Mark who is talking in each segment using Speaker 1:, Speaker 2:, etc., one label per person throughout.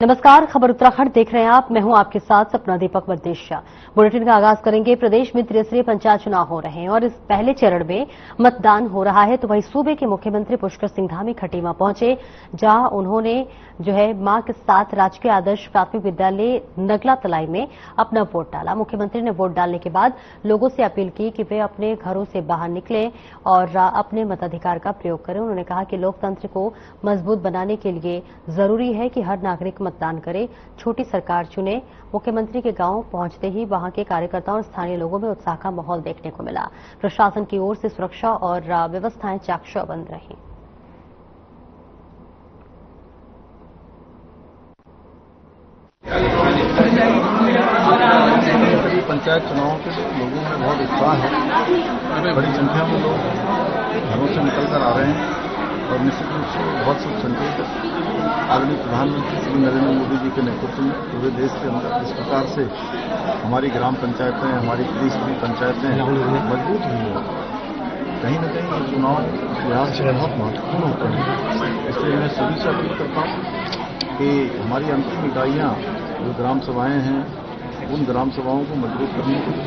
Speaker 1: नमस्कार, खबर उत्तराखंड देख रहे हैं आप। मैं हूं आपके साथ सपना दीपक वर्देशिया। बुलेटिन का आगाज करेंगे। प्रदेश में त्रिस्तरीय पंचायत चुनाव हो रहे हैं और इस पहले चरण में मतदान हो रहा है। तो वहीं सूबे के मुख्यमंत्री पुष्कर सिंह धामी खटीमा पहुंचे, जहां उन्होंने मां के साथ राजकीय आदर्श प्राथमिक विद्यालय नगला तलाई में अपना वोट डाला। मुख्यमंत्री ने वोट डालने के बाद लोगों से अपील की कि वे अपने घरों से बाहर निकलें और अपने मताधिकार का प्रयोग करें। उन्होंने कहा कि लोकतंत्र को मजबूत बनाने के लिए जरूरी है कि हर नागरिक मतदान करे, छोटी सरकार चुने। मुख्यमंत्री के गांव पहुंचते ही वहां के कार्यकर्ताओं और स्थानीय लोगों में उत्साह का माहौल देखने को मिला। प्रशासन की ओर से सुरक्षा और व्यवस्थाएं चाक चौबंद रहीं।
Speaker 2: पंचायत चुनावों के लिए लोगों में बहुत उत्साह है। बड़ी संख्या में लोग घरों से निकलकर आ रहे हैं और निश्चित रूप से बहुत शुभ संकेत है। आदरणीय प्रधानमंत्री श्री नरेंद्र मोदी जी के नेतृत्व में पूरे देश के अंदर इस प्रकार से हमारी ग्राम पंचायतें, हमारी त्रिस्तरीय पंचायतें मजबूत हुई हैं। कहीं न कहीं ये चुनाव इतिहास से बहुत महत्वपूर्ण होते हैं। इसलिए मैं सभी से अपील करता हूँ कि हमारी अंतिम इकाइयाँ जो ग्राम सभाएं हैं, उन ग्राम सभाओं को मजबूत करने के लिए,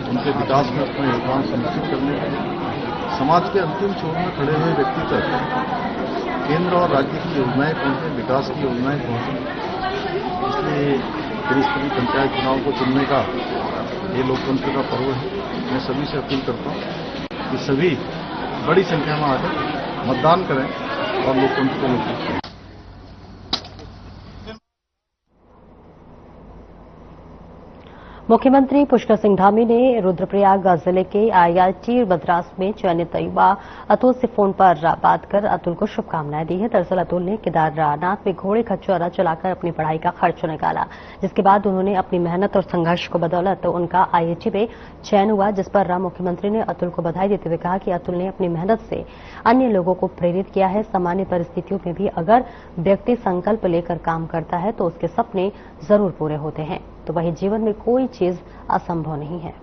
Speaker 2: उनके विकास में अपना योगदान सुनिश्चित करने के लिए, समाज के अंतिम छोर में खड़े हुए व्यक्ति तक केंद्र और राज्य की योजनाएं पहुंचे, विकास की योजनाएं पहुंचे। इसलिए त्रिस्तरीय पंचायत चुनाव को चुनने का ये लोकतंत्र का पर्व है। मैं सभी से अपील करता हूं कि सभी बड़ी संख्या में आकर मतदान करें और लोकतंत्र को मजबूत करें।
Speaker 1: मुख्यमंत्री पुष्कर सिंह धामी ने रुद्रप्रयाग जिले के IIT मद्रास में चयनित युवा अतुल से फोन पर बात कर अतुल को शुभकामनाएं दी है। दरअसल अतुल ने केदारनाथ में घोड़े खच्चर चलाकर अपनी पढ़ाई का खर्च निकाला, जिसके बाद उन्होंने अपनी मेहनत और संघर्ष को बदौलत उनका IIT में चयन हुआ, जिस पर मुख्यमंत्री ने अतुल को बधाई देते हुए कहा कि अतुल ने अपनी मेहनत से अन्य लोगों को प्रेरित किया है। सामान्य परिस्थितियों में भी अगर व्यक्ति संकल्प लेकर काम करता है तो उसके सपने जरूर पूरे होते हैं। तो वही जीवन में कोई चीज असंभव नहीं है।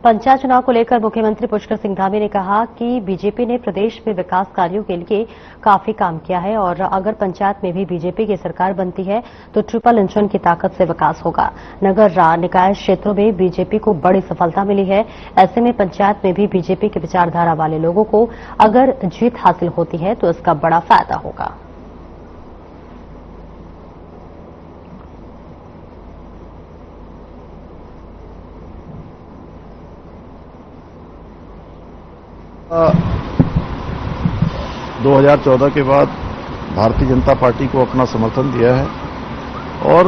Speaker 1: पंचायत चुनाव को लेकर मुख्यमंत्री पुष्कर सिंह धामी ने कहा कि बीजेपी ने प्रदेश में विकास कार्यों के लिए काफी काम किया है और अगर पंचायत में भी बीजेपी की सरकार बनती है तो ट्रिपल इंजन की ताकत से विकास होगा। नगर निकाय क्षेत्रों में बीजेपी को बड़ी सफलता मिली है। ऐसे में पंचायत में भी बीजेपी की विचारधारा वाले लोगों को अगर जीत हासिल होती है तो इसका बड़ा फायदा होगा।
Speaker 2: आ, 2014 के बाद भारतीय जनता पार्टी को अपना समर्थन दिया है और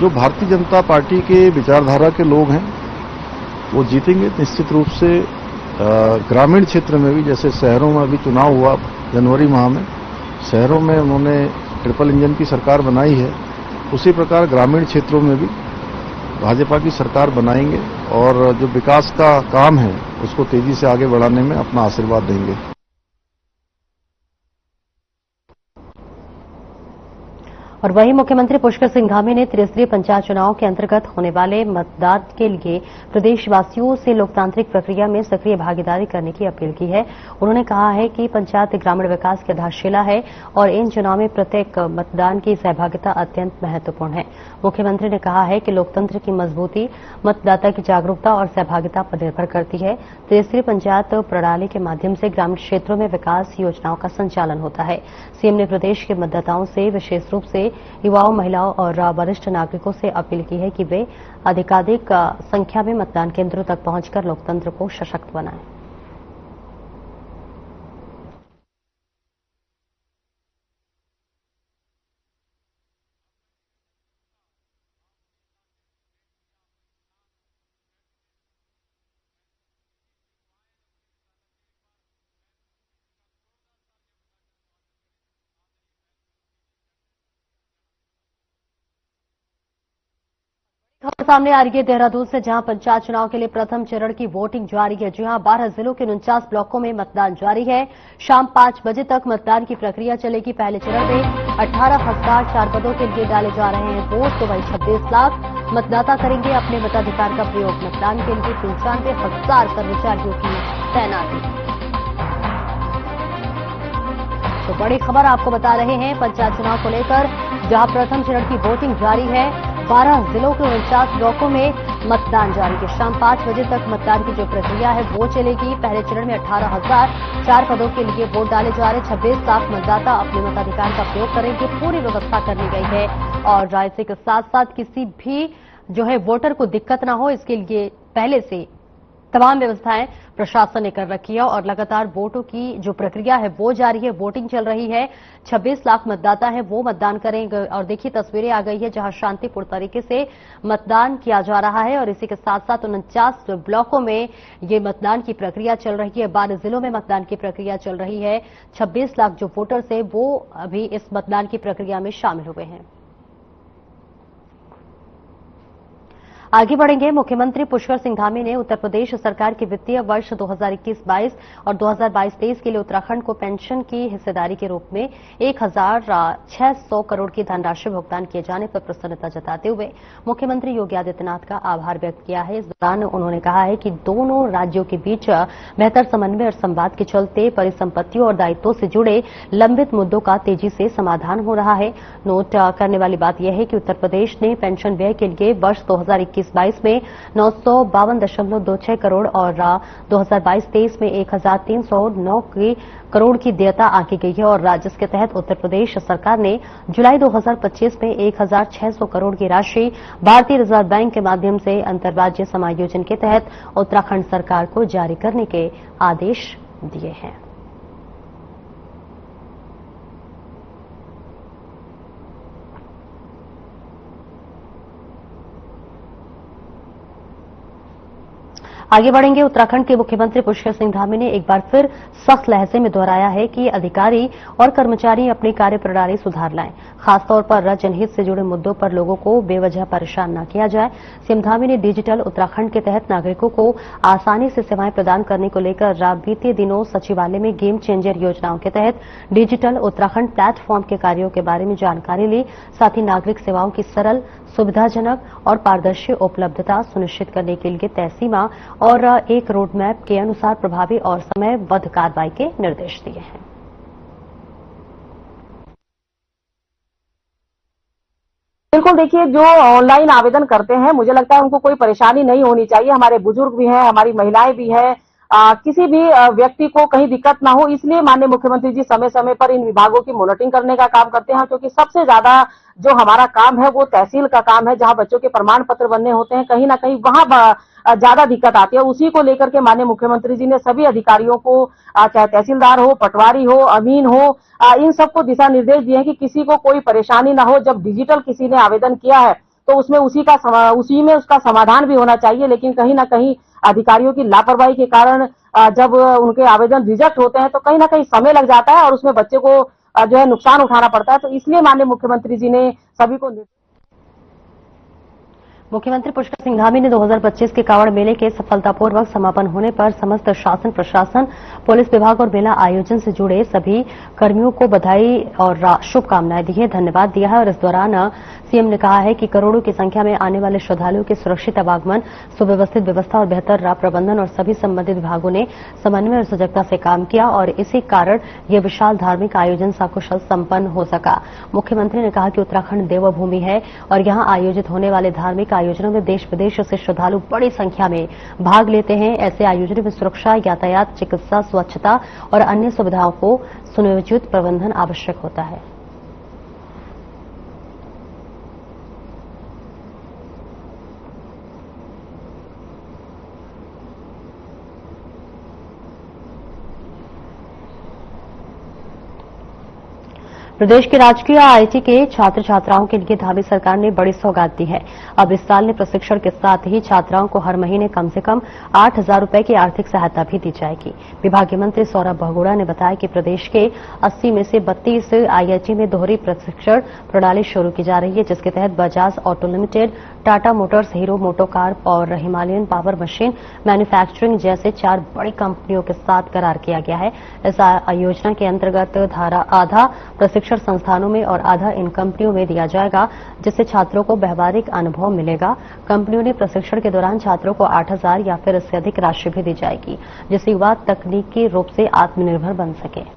Speaker 2: जो भारतीय जनता पार्टी के विचारधारा के लोग हैं वो जीतेंगे निश्चित रूप से। ग्रामीण क्षेत्र में भी, जैसे शहरों में अभी चुनाव हुआ जनवरी माह में, शहरों में उन्होंने ट्रिपल इंजन की सरकार बनाई है, उसी प्रकार ग्रामीण क्षेत्रों में भी भाजपा की सरकार बनाएंगे और जो विकास का काम है उसको तेजी से आगे बढ़ाने में अपना आशीर्वाद देंगे।
Speaker 1: और वहीं मुख्यमंत्री पुष्कर सिंह धामी ने त्रिस्तरीय पंचायत चुनाव के अंतर्गत होने वाले मतदान के लिए प्रदेशवासियों से लोकतांत्रिक प्रक्रिया में सक्रिय भागीदारी करने की अपील की है। उन्होंने कहा है कि पंचायत ग्रामीण विकास की आधारशिला है और इन चुनाव में प्रत्येक मतदान की सहभागिता अत्यंत महत्वपूर्ण है। मुख्यमंत्री ने कहा है कि लोकतंत्र की मजबूती मतदाता की जागरूकता और सहभागिता पर निर्भर करती है। त्रिस्तरीय पंचायत प्रणाली के माध्यम से ग्रामीण क्षेत्रों में विकास योजनाओं का संचालन होता है। सीएम ने प्रदेश के मतदाताओं से विशेष रूप से युवाओं, महिलाओं और वरिष्ठ नागरिकों से अपील की है कि वे अधिकाधिक संख्या में मतदान केंद्रों तक पहुंचकर लोकतंत्र को सशक्त बनाएं। खबर सामने आ रही है देहरादून से, जहां पंचायत चुनाव के लिए प्रथम चरण की वोटिंग जारी है। जी हां, 12 जिलों के 49 ब्लॉकों में मतदान जारी है। शाम 5 बजे तक मतदान की प्रक्रिया चलेगी। पहले चरण में 18,004 पदों के लिए डाले जा रहे हैं वोट, तो वहीं 26 लाख मतदाता करेंगे अपने मताधिकार का प्रयोग। मतदान के लिए 95,000 कर्मचारियों की तैनाती। तो बड़ी खबर आपको बता रहे हैं पंचायत चुनाव को लेकर, जहां प्रथम चरण की वोटिंग जारी है। 12 जिलों के 49 ब्लॉकों में मतदान जारी है। शाम 5 बजे तक मतदान की जो प्रक्रिया है वो चलेगी। पहले चरण में 18,004 पदों के लिए वोट डाले जा रहे। 26 लाख मतदाता अपने मताधिकार का प्रयोग करेंगे। पूरी व्यवस्था कर ली गई है और राज्य के साथ साथ किसी भी जो है वोटर को दिक्कत ना हो, इसके लिए पहले से तमाम व्यवस्थाएं प्रशासन ने कर रखी है और लगातार वोटों की जो प्रक्रिया है वो जारी है। वोटिंग चल रही है। 26 लाख मतदाता है वो मतदान करेंगे और देखिए तस्वीरें आ गई है जहां शांतिपूर्ण तरीके से मतदान किया जा रहा है और इसी के साथ साथ 49 ब्लॉकों में ये मतदान की प्रक्रिया चल रही है। 12 जिलों में मतदान की प्रक्रिया चल रही है। 26 लाख जो वोटर्स है वो अभी इस मतदान की प्रक्रिया में शामिल हुए हैं। आगे बढ़ेंगे। मुख्यमंत्री पुष्कर सिंह धामी ने उत्तर प्रदेश सरकार के वित्तीय वर्ष 2021-22 और 2022-23 के लिए उत्तराखंड को पेंशन की हिस्सेदारी के रूप में 1,600 करोड़ की धनराशि भुगतान किए जाने पर प्रसन्नता जताते हुए मुख्यमंत्री योगी आदित्यनाथ का आभार व्यक्त किया है। इस दौरान उन्होंने कहा है कि दोनों राज्यों के बीच बेहतर समन्वय और संवाद के चलते परिसंपत्तियों और दायित्वों से जुड़े लंबित मुद्दों का तेजी से समाधान हो रहा है। नोट करने वाली बात यह है कि उत्तर प्रदेश ने पेंशन व्यय के लिए वर्ष 2021-22 में 952.26 करोड़ और 2022-23 में 1,309 करोड़ की देयता आंकी गई है और जिसके तहत उत्तर प्रदेश सरकार ने जुलाई 2025 में 1,600 करोड़ की राशि भारतीय रिजर्व बैंक के माध्यम से अंतर्राज्यीय समायोजन के तहत उत्तराखंड सरकार को जारी करने के आदेश दिए हैं। आगे बढ़ेंगे। उत्तराखंड के मुख्यमंत्री पुष्कर सिंह धामी ने एक बार फिर सख्त लहजे में दोहराया है कि अधिकारी और कर्मचारी अपनी कार्यप्रणाली सुधार लाएं। खासतौर पर जनहित से जुड़े मुद्दों पर लोगों को बेवजह परेशान न किया जाए। सीएम धामी ने डिजिटल उत्तराखंड के तहत नागरिकों को आसानी से सेवाएं प्रदान करने को लेकर बीते दिनों सचिवालय में गेम चेंजर योजनाओं के तहत डिजिटल उत्तराखंड प्लेटफॉर्म के कार्यों के बारे में जानकारी ली। साथ ही नागरिक सेवाओं की सरल, सुविधाजनक और पारदर्शी उपलब्धता सुनिश्चित करने के लिए तय सीमा और एक रोडमैप के अनुसार प्रभावी और समयबद्ध कार्रवाई के निर्देश दिए हैं।
Speaker 3: बिल्कुल, देखिए जो ऑनलाइन आवेदन करते हैं मुझे लगता है उनको कोई परेशानी नहीं होनी चाहिए। हमारे बुजुर्ग भी हैं, हमारी महिलाएं भी हैं, किसी भी व्यक्ति को कहीं दिक्कत ना हो, इसलिए माननीय मुख्यमंत्री जी समय समय पर इन विभागों की मॉनिटरिंग करने का काम करते हैं। क्योंकि सबसे ज्यादा जो हमारा काम है वो तहसील का काम है, जहां बच्चों के प्रमाण पत्र बनने होते हैं, कहीं ना कहीं वहां ज्यादा दिक्कत आती है। उसी को लेकर के माननीय मुख्यमंत्री जी ने सभी अधिकारियों को, चाहे तहसीलदार हो, पटवारी हो, अमीन हो, इन सबको दिशा निर्देश दिए हैं कि किसी को कोई परेशानी ना हो। जब डिजिटल किसी ने आवेदन किया है तो उसमें उसी में उसका समाधान भी होना चाहिए। लेकिन कहीं ना कहीं अधिकारियों की लापरवाही के कारण जब उनके आवेदन रिजेक्ट होते हैं तो कहीं ना कहीं समय लग जाता है और उसमें बच्चे को जो है नुकसान उठाना पड़ता है। तो इसलिए माननीय मुख्यमंत्री जी ने सभी को
Speaker 1: मुख्यमंत्री पुष्कर सिंह धामी ने 2025 के कांवड़ मेले के सफलतापूर्वक समापन होने पर समस्त शासन प्रशासन, पुलिस विभाग और मेला आयोजन से जुड़े सभी कर्मियों को बधाई और शुभकामनाएं दी है, धन्यवाद दिया है। और इस दौरान सीएम ने कहा है कि करोड़ों की संख्या में आने वाले श्रद्धालुओं के सुरक्षित आवागमन, सुव्यवस्थित व्यवस्था और बेहतर प्रबंधन और सभी संबंधित विभागों ने समन्वय और सजगता से काम किया और इसी कारण ये विशाल धार्मिक आयोजन सकुशल संपन्न हो सका। मुख्यमंत्री ने कहा कि उत्तराखंड देवभूमि है और यहां आयोजित होने वाले धार्मिक आयोजनों में देश विदेश से श्रद्धालु बड़ी संख्या में भाग लेते हैं। ऐसे आयोजनों में सुरक्षा, यातायात, चिकित्सा, स्वच्छता और अन्य सुविधाओं को सुनियोजित प्रबंधन आवश्यक होता है। प्रदेश के राजकीय आईआईटी के छात्र छात्राओं के लिए धामी सरकार ने बड़ी सौगात दी है। अब इस साल ने प्रशिक्षण के साथ ही छात्राओं को हर महीने कम से कम 8,000 रुपए की आर्थिक सहायता भी दी जाएगी। विभागीय मंत्री सौरभ बहुगुणा ने बताया कि प्रदेश के 80 में से 32 आईआईटी में दोहरी प्रशिक्षण प्रणाली शुरू की जा रही है, जिसके तहत Bajaj auto limited, Tata Motors, hero MotoCorp और हिमालयन पावर मशीन मैन्युफैक्चरिंग जैसे 4 बड़ी कंपनियों के साथ करार किया गया है। इस योजना के अंतर्गत आधा प्रशिक्षण संस्थानों में और आधा इन कंपनियों में दिया जाएगा, जिससे छात्रों को व्यावहारिक अनुभव मिलेगा। कंपनियों ने प्रशिक्षण के दौरान छात्रों को 8,000 या फिर इससे अधिक राशि भी दी जाएगी, जिससे युवा तकनीकी रूप से आत्मनिर्भर बन सके।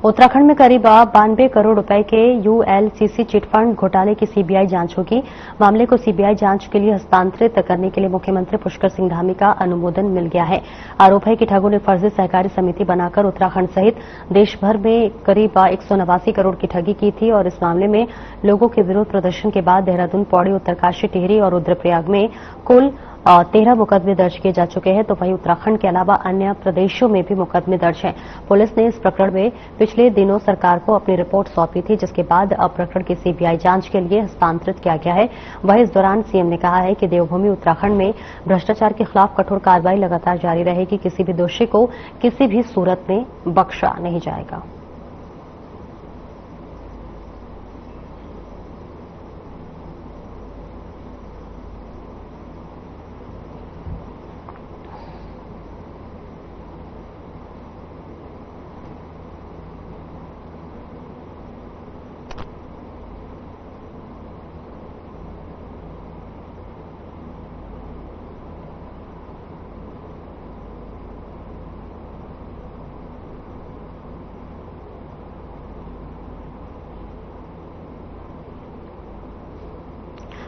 Speaker 1: उत्तराखंड में करीब 92 करोड़ रुपए के यूएलसीसी चिटफंड घोटाले की सीबीआई जांच होगी। मामले को सीबीआई जांच के लिए हस्तांतरित करने के लिए मुख्यमंत्री पुष्कर सिंह धामी का अनुमोदन मिल गया है। आरोप है कि ठगों ने फर्जी सहकारी समिति बनाकर उत्तराखंड सहित देश भर में करीब 189 करोड़ की ठगी की थी और इस मामले में लोगों के विरोध प्रदर्शन के बाद देहरादून, पौड़ी, उत्तरकाशी, टिहरी और रुद्रप्रयाग में कुल 13 मुकदमे दर्ज किए जा चुके हैं, तो वहीं उत्तराखंड के अलावा अन्य प्रदेशों में भी मुकदमे दर्ज हैं। पुलिस ने इस प्रकरण में पिछले दिनों सरकार को अपनी रिपोर्ट सौंपी थी, जिसके बाद अब प्रकरण की सीबीआई जांच के लिए हस्तांतरित किया गया है। वहीं इस दौरान सीएम ने कहा है कि देवभूमि उत्तराखंड में भ्रष्टाचार के खिलाफ कठोर कार्रवाई लगातार जारी रहेगी। किसी भी दोषी को किसी भी सूरत में बख्शा नहीं जाएगा।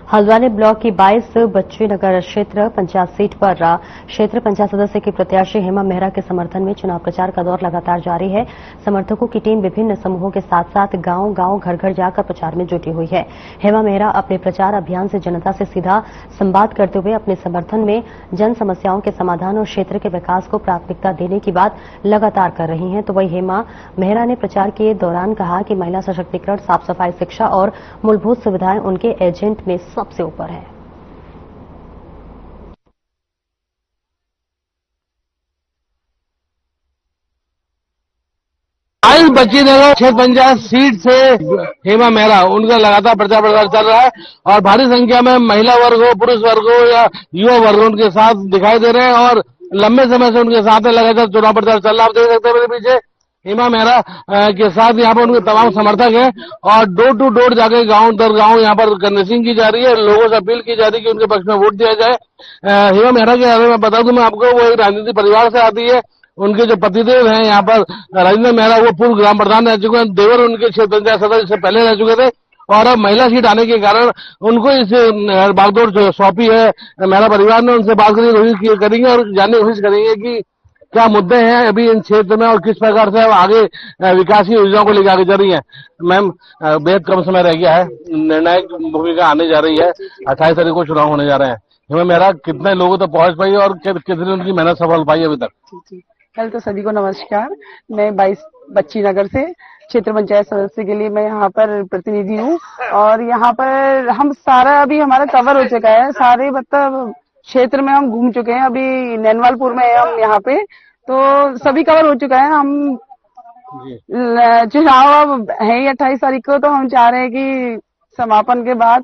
Speaker 1: हल्द्वानी ब्लॉक की 22 बच्ची नगर क्षेत्र पंचायत सीट पर क्षेत्र पंचायत सदस्य की प्रत्याशी हेमा मेहरा के समर्थन में चुनाव प्रचार का दौर लगातार जारी है। समर्थकों की टीम विभिन्न समूहों के साथ साथ गांव-गांव, घर-घर जाकर प्रचार में जुटी हुई है। हेमा मेहरा अपने प्रचार अभियान से जनता से सीधा संवाद करते हुए अपने समर्थन में जन समस्याओं के समाधान और क्षेत्र के विकास को प्राथमिकता देने की बात लगातार कर रही हैं। तो वहीं हेमा मेहरा ने प्रचार के दौरान कहा कि महिला सशक्तिकरण, साफ सफाई, शिक्षा और मूलभूत सुविधाएं उनके एजेंट में सबसे ऊपर है।
Speaker 4: बच्ची नगर क्षेत्र पंचायत सीट से हेमा मेहरा उनका लगातार प्रचार चल रहा है और भारी संख्या में महिला वर्ग हो, पुरुष वर्ग हो या युवा वर्ग उनके साथ दिखाई दे रहे हैं और लंबे समय से उनके साथ लगातार चुनाव प्रचार चल रहा है। आप देख सकते हैं मेरे पीछे हेमा मेहरा के साथ यहाँ पर उनके तमाम समर्थक हैं और डोर टू डोर जाके गांव दर गांव यहाँ पर कैन्वसिंग की जा रही है। लोगों से अपील की जा रही है कि उनके पक्ष में वोट दिया जाए। हेमा मेहरा के बारे में बता दूं मैं आपको, वो एक राजनीतिक परिवार से आती है। उनके जो पतिदेव हैं यहाँ पर राजेंद्र मेहरा, वो पूर्व ग्राम प्रधान रह चुके हैं। देवर उनके क्षेत्र पंचायत सदस्य से पहले रह चुके थे और अब महिला सीट आने के कारण उनको इस बागडोर सौंपी है। मेहरा परिवार ने उनसे बात करने की कोशिश करेंगे और जानने की कोशिश करेंगे कि क्या मुद्दे हैं अभी इन क्षेत्र में और किस प्रकार से आगे विकास की योजनाओं को लेकर आगे जा रही है। मैम, बेहद कम समय रह गया है, निर्णायक भूमिका आने जा रही है। 28 तारीख को चुनाव होने जा रहे हैं। हेमा मेहरा कितने लोगों तक पहुंच पाई और कितनी उनकी मेहनत सफल पाई अभी तक?
Speaker 5: कल तो सभी को नमस्कार। मैं 22 बच्ची नगर से क्षेत्र पंचायत सदस्य के लिए मैं यहाँ पर प्रतिनिधि हूँ और यहाँ पर हम सारा अभी हमारा कवर हो चुका है। सारे मतलब क्षेत्र में हम घूम चुके हैं। अभी नैनवालपुर में है हम यहाँ पे, तो सभी कवर हो चुका है। हम चुनाव अब है ही 28 तारीख को, तो हम चाह रहे हैं कि समापन के बाद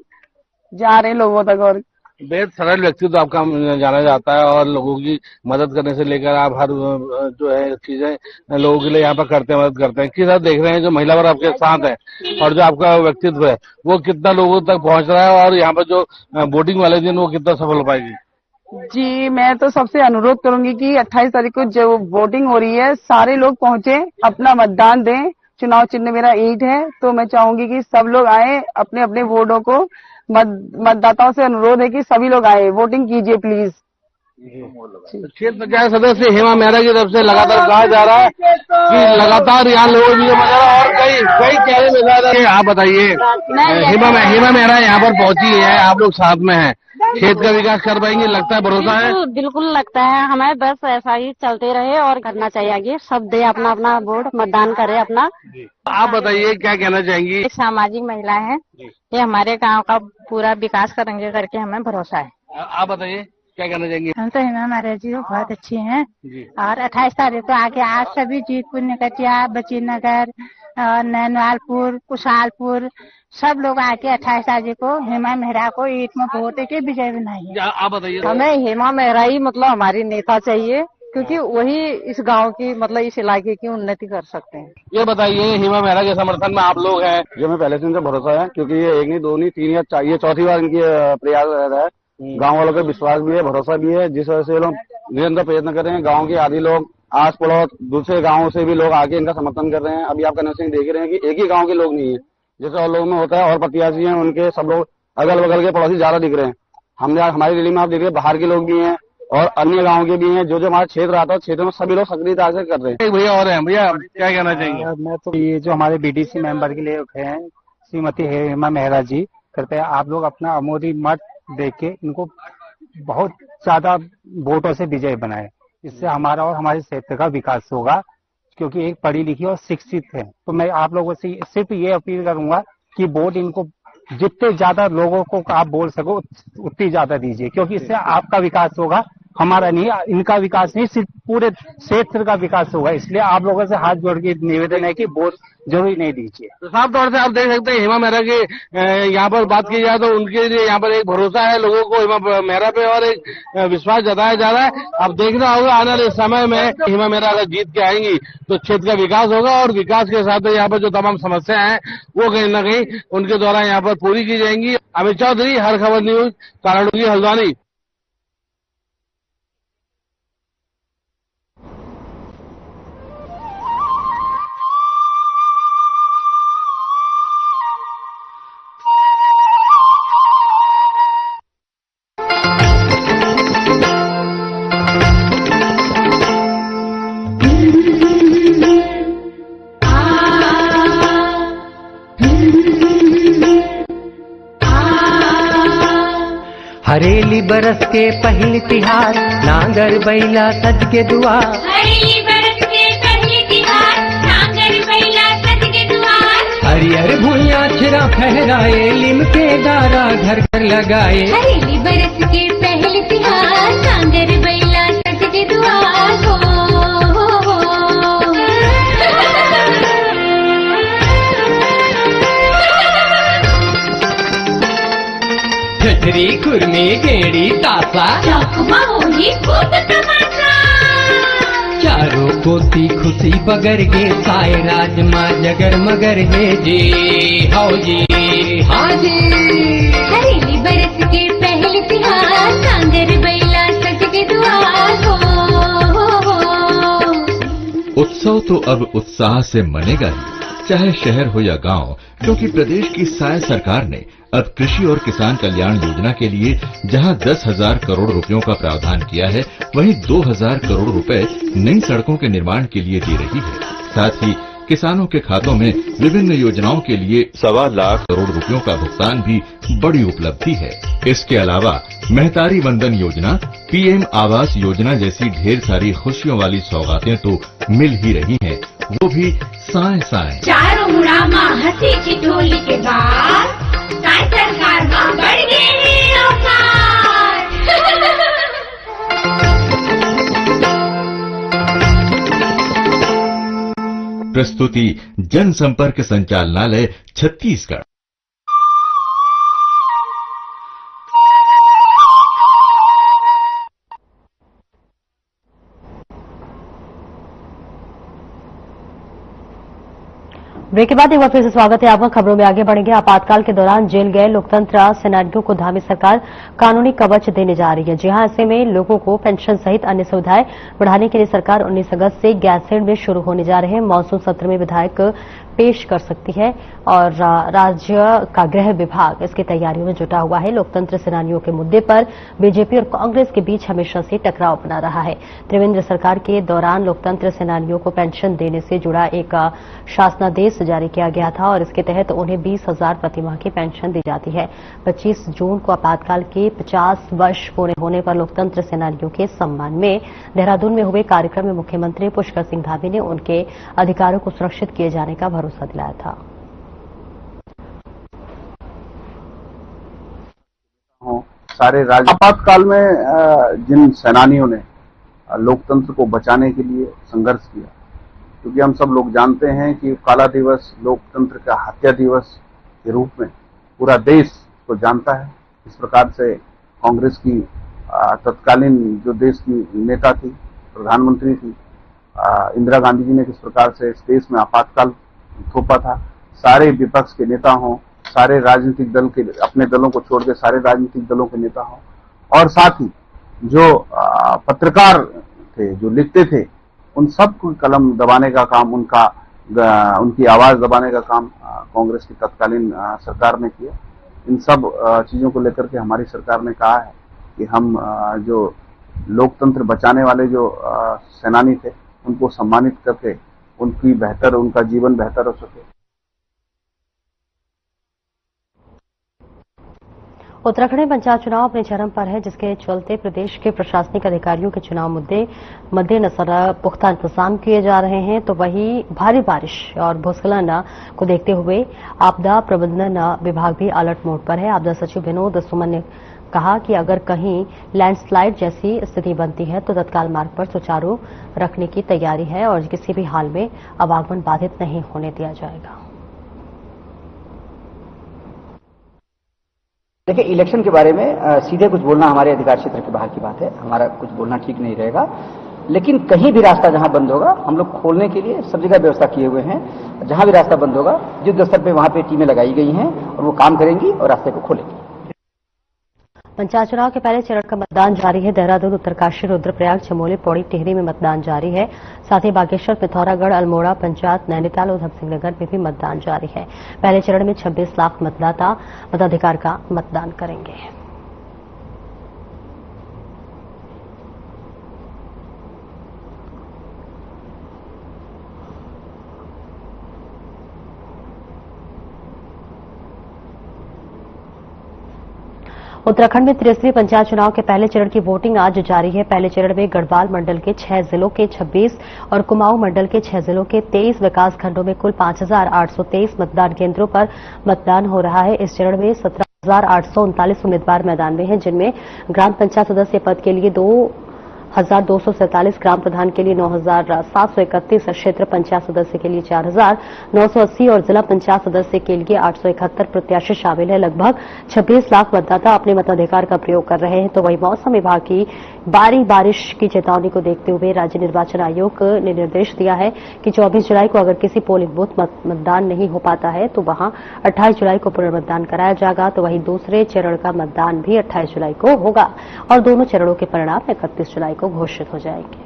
Speaker 5: जा रहे हैं लोगों तक। और
Speaker 4: बेहद सरल व्यक्तित्व आपका जाना जाता है और लोगों की मदद करने से लेकर आप हर जो है चीजें लोगों के लिए यहाँ पर करते हैं, मदद करते हैं। किस तरह देख रहे हैं जो महिला वर्ग आपके साथ है और जो आपका व्यक्तित्व है वो कितना लोगों तक पहुंच रहा है और यहाँ पर जो वोटिंग वाले दिन वो कितना सफल हो पाएगी?
Speaker 5: जी, मैं तो सबसे अनुरोध करूंगी कि 28 तारीख को जो वोटिंग हो रही है सारे लोग पहुंचे, अपना मतदान दें। चुनाव चिन्ह मेरा ईंट है, तो मैं चाहूंगी कि सब लोग आए, अपने अपने वोटों को मतदाताओं से अनुरोध है कि सभी लोग आए, वोटिंग कीजिए प्लीज।
Speaker 4: क्षेत्र पंचायत सदस्य हेमा मेहरा की तरफ से लगातार कहा जा रहा है कि लगातार यहाँ लोगों की और कई चेहरे नजर आ रहे हैं। आप बताइए, हेमा मेहरा यहाँ पर पहुंची है, आप लोग साथ में हैं, क्षेत्र का विकास कर पाएंगे, लगता है, भरोसा है?
Speaker 6: बिल्कुल लगता है हमें, बस ऐसा ही चलते रहे और करना चाहिए आगे, सब दे अपना अपना वोट, मतदान करे अपना।
Speaker 4: आप बताइए क्या कहना चाहेंगी?
Speaker 6: एक सामाजिक महिला है, ये हमारे गांव का पूरा विकास करेंगे करके हमें भरोसा है।
Speaker 4: आप बताइए क्या कहना चाहेंगे?
Speaker 6: हम तो हेमा मेहरा जी बहुत अच्छी हैं और 28 तारीख को आके आज सभी जीतपुर, निकटिया, बची नगर, नैनवालपुर, कुशालपुर सब लोग आके 28 तारीख को हेमा मेहरा को ईट में वोट के विजय बनाई।
Speaker 4: आप बताइए।
Speaker 6: हमें हेमा मेहरा ही मतलब हमारी नेता चाहिए, क्योंकि वही इस गांव की मतलब इस इलाके की उन्नति कर सकते हैं।
Speaker 4: ये बताइए, हेमा मेहरा के समर्थन में आप लोग हैं?
Speaker 7: ये हमें पहले से इनसे भरोसा है, क्योंकि ये एक नहीं, दो नहीं, तीन या चार, चौथी बार इनकी प्रयास रहता है। गांव वालों का विश्वास भी है, भरोसा भी है, जिस वजह से ये लोग निरंतर प्रयत्न कर रहे हैं। गांव के आदि लोग, आस पड़ोस दूसरे गांवों से भी लोग आके इनका समर्थन कर रहे हैं। अभी आप कनेक्शन देख रहे हैं कि एक ही गांव के लोग नहीं है, जैसे और लोगों में होता है, और प्रत्याशी हैं उनके सब लोग अगल बगल के पड़ोसी ज्यादा दिख रहे हैं। हमारी रैली में आप देख रहे हैं बाहर के लोग भी हैं और अन्य गाँव के भी हैं। जो हमारा क्षेत्र आता है, क्षेत्र में सभी लोग सक्रियता से कर रहे हैं।
Speaker 4: भैया और हैं, भैया क्या कहना चाहेंगे?
Speaker 8: मैं तो ये जो हमारे बीडीसी मेंबर के लिए हैं श्रीमती हेमा मेहरा जी, कृपया आप लोग अपना अमोदी मत दे के इनको बहुत ज्यादा वोटों से विजय बनाए। इससे हमारा और हमारे क्षेत्र का विकास होगा, क्योंकि एक पढ़ी लिखी और शिक्षित है। तो मैं आप लोगों से सिर्फ ये अपील करूंगा कि वोट इनको जितने ज्यादा लोगों को आप बोल सको उतनी ज्यादा दीजिए, क्योंकि इससे आपका विकास होगा, हमारा नहीं, इनका विकास नहीं, सिर्फ पूरे क्षेत्र का विकास होगा। इसलिए आप लोगों से हाथ जोड़ के निवेदन है कि वोट जरूर नहीं दीजिए।
Speaker 4: तो साफ तौर से आप देख सकते हैं, हेमा मेहरा के यहाँ पर बात की जाए तो उनके लिए यहाँ पर एक भरोसा है लोगों को हेमा मेहरा पे, और एक विश्वास जताया जा रहा है। अब देखना होगा आने वाले समय में हेमा मेहरा अगर जीत के आएंगी तो क्षेत्र का विकास होगा, और विकास के साथ यहाँ पर जो तमाम समस्याएं हैं वो कहीं न कहीं उनके द्वारा यहाँ पर पूरी की जाएंगी। अमित चौधरी, हर खबर न्यूज, काराडूंगी, हल्द्वानी।
Speaker 9: हरेली बरस के पहली तिहार, नांगर बैला सज के दुआर।
Speaker 10: हरेली बरस के पहली तिहार, नांगर बैला सज के दुआर।
Speaker 9: हरियर भुइयां छिरा फहराए, लिम के दारा घर घर लगाए।
Speaker 10: हरेली बरस के पहली तिहार, नांगर बैला सज के दुआर। हो
Speaker 9: छतरी खुरमी गेड़ी तासा,
Speaker 10: चौकुमा होली भूत तमाशा।
Speaker 9: चारों कोती खुशी बगर गे, साए राजमा जगर मगर है जी, हाओ जी, हाँ जी।
Speaker 10: हरेली बरस के पहली तिहार, नांगर बैला सज के दुआर। हो
Speaker 11: उत्सव तो अब उत्साह से मनेगा ही, चाहे शहर हो या गांव, क्योंकि प्रदेश की साय सरकार ने अब कृषि और किसान कल्याण योजना के लिए जहां 10,000 करोड़ रुपयों का प्रावधान किया है, वहीं 2,000 करोड़ रुपए नई सड़कों के निर्माण के लिए दे रही है। साथ ही किसानों के खातों में विभिन्न योजनाओं के लिए 1.25 लाख करोड़ रुपयों का भुगतान भी बड़ी उपलब्धि है। इसके अलावा महतारी वंदन योजना, पीएम आवास योजना जैसी ढेर सारी खुशियों वाली सौगातें तो मिल ही रही हैं, वो भी साए साए।
Speaker 10: चारों मुड़ा माँ हंसी ठिठोली के बाद, साए सरकार माँ बढ़ गए हैं औकार।
Speaker 11: प्रस्तुति जनसंपर्क संचालनालय, छत्तीसगढ़।
Speaker 1: ब्रेक के बाद एक बार फिर से स्वागत है आपका। खबरों में आगे बढ़ेंगे। आपातकाल के दौरान जेल गए लोकतंत्र सेनानियों को धामी सरकार कानूनी कवच देने जा रही है। जी हां, ऐसे में लोगों को पेंशन सहित अन्य सुविधाएं बढ़ाने के लिए सरकार 19 अगस्त से गैरसैंण में शुरू होने जा रहे हैं। मानसून सत्र में विधायक पेश कर सकती है और राज्य का गृह विभाग इसकी तैयारियों में जुटा हुआ है। लोकतंत्र सेनानियों के मुद्दे पर बीजेपी और कांग्रेस के बीच हमेशा से टकराव बना रहा है। त्रिवेंद्र सरकार के दौरान लोकतंत्र सेनानियों को पेंशन देने से जुड़ा एक शासनादेश जारी किया गया था और इसके तहत उन्हें 20,000 प्रतिमाह की पेंशन दी जाती है। 25 जून को आपातकाल के 50 वर्ष पूरे होने पर लोकतंत्र सेनानियों के सम्मान में देहरादून में हुए कार्यक्रम में मुख्यमंत्री पुष्कर सिंह धामी ने उनके अधिकारों को सुरक्षित किए जाने का भरोसा दिलाया था।
Speaker 2: सारे राज्य आपातकाल में जिन सेनानियों ने लोकतंत्र को बचाने के लिए संघर्ष किया, क्योंकि हम सब लोग जानते हैं कि काला दिवस लोकतंत्र का हत्या दिवस के रूप में पूरा देश को जानता है। इस प्रकार से कांग्रेस की तत्कालीन जो देश की नेता थी, प्रधानमंत्री थी, इंदिरा गांधी जी ने किस प्रकार से इस देश में आपातकाल थोपा था। सारे विपक्ष के नेता हों, सारे राजनीतिक दल के, अपने दलों को छोड़ के सारे राजनीतिक दलों के नेता हों, और साथ ही जो पत्रकार थे, जो लिखते थे, उन सबको कलम दबाने का काम, उनकी आवाज दबाने का काम कांग्रेस की तत्कालीन सरकार ने किया। इन सब चीजों को लेकर के हमारी सरकार ने कहा है कि हम जो लोकतंत्र बचाने वाले जो सेनानी थे उनको सम्मानित करके उनका जीवन बेहतर हो सके।
Speaker 1: उत्तराखंड में पंचायत चुनाव अपने चरम पर है, जिसके चलते प्रदेश के प्रशासनिक अधिकारियों के चुनाव मुद्दे मद्देनजर पुख्ता इंतजाम किए जा रहे हैं। तो वहीं भारी बारिश और भूस्खलन को देखते हुए आपदा प्रबंधन विभाग भी अलर्ट मोड पर है। आपदा सचिव विनोद सुमन ने कहा कि अगर कहीं लैंडस्लाइड जैसी स्थिति बनती है तो तत्काल मार्ग पर सुचारू रखने की तैयारी है और किसी भी हाल में आवागमन बाधित नहीं होने दिया जाएगा।
Speaker 12: देखिए, इलेक्शन के बारे में सीधे कुछ बोलना हमारे अधिकार क्षेत्र के बाहर की बात है, हमारा कुछ बोलना ठीक नहीं रहेगा। लेकिन कहीं भी रास्ता जहां बंद होगा हम लोग खोलने के लिए सब जगह व्यवस्था किए हुए हैं। जहां भी रास्ता बंद होगा युद्ध स्तर पे वहां पे टीमें लगाई गई हैं और वो काम करेंगी और रास्ते को खोलेंगी।
Speaker 1: पंचायत चुनाव के पहले चरण का मतदान जारी है। देहरादून, उत्तरकाशी, रुद्रप्रयाग, चमोली, पौड़ी, टिहरी में मतदान जारी है। साथ ही बागेश्वर, पिथौरागढ़, अल्मोड़ा, पंचायत, नैनीताल, उधम सिंह नगर में भी मतदान जारी है। पहले चरण में 26 लाख मतदाता मताधिकार का मतदान करेंगे। उत्तराखंड में त्रिस्तरीय पंचायत चुनाव के पहले चरण की वोटिंग आज जारी है। पहले चरण में गढ़वाल मंडल के 6 जिलों के 26 और कुमाऊं मंडल के 6 जिलों के 23 विकास खंडों में कुल 5,823 मतदान केंद्रों पर मतदान हो रहा है। इस चरण में 17,839 उम्मीदवार मैदान में हैं, जिनमें ग्राम पंचायत सदस्य पद के लिए 2,247, ग्राम प्रधान के लिए 9,731, क्षेत्र पंचायत सदस्य के लिए 4,980 और जिला पंचायत सदस्य के लिए 871 प्रत्याशी शामिल है। लगभग 26 लाख मतदाता अपने मताधिकार का प्रयोग कर रहे हैं। तो वही मौसम विभाग की बारिश की चेतावनी को देखते हुए राज्य निर्वाचन आयोग ने निर्देश दिया है कि 24 जुलाई को अगर किसी पोलिंग बूथ मतदान नहीं हो पाता है तो वहां 28 जुलाई को पुनर्मतदान कराया जाएगा। तो वहीं दूसरे चरण का मतदान भी 28 जुलाई को होगा और दोनों चरणों के परिणाम 31 जुलाई को घोषित हो जाएंगे।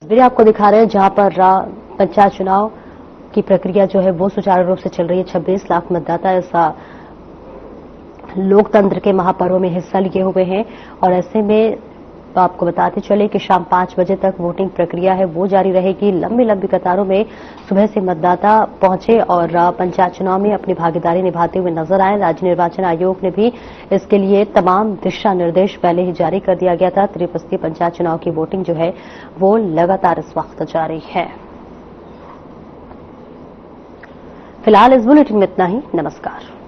Speaker 1: तस्वीरें आपको दिखा रहे हैं जहां पर पंचायत चुनाव की प्रक्रिया जो है वो सुचारू रूप से चल रही है। 26 लाख मतदाता इस लोकतंत्र के महापर्व में हिस्सा लिए हुए हैं और ऐसे में तो आपको बताते चले कि शाम 5 बजे तक वोटिंग प्रक्रिया है वो जारी रहेगी। लंबी लंबी कतारों में सुबह से मतदाता पहुंचे और पंचायत चुनाव में अपनी भागीदारी निभाते हुए नजर आए। राज्य निर्वाचन आयोग ने भी इसके लिए तमाम दिशा निर्देश पहले ही जारी कर दिया गया था। त्रिस्तरीय पंचायत चुनाव की वोटिंग जो है वो लगातार इस वक्त जारी है। फिलहाल इस बुलेटिन में इतना ही। नमस्कार।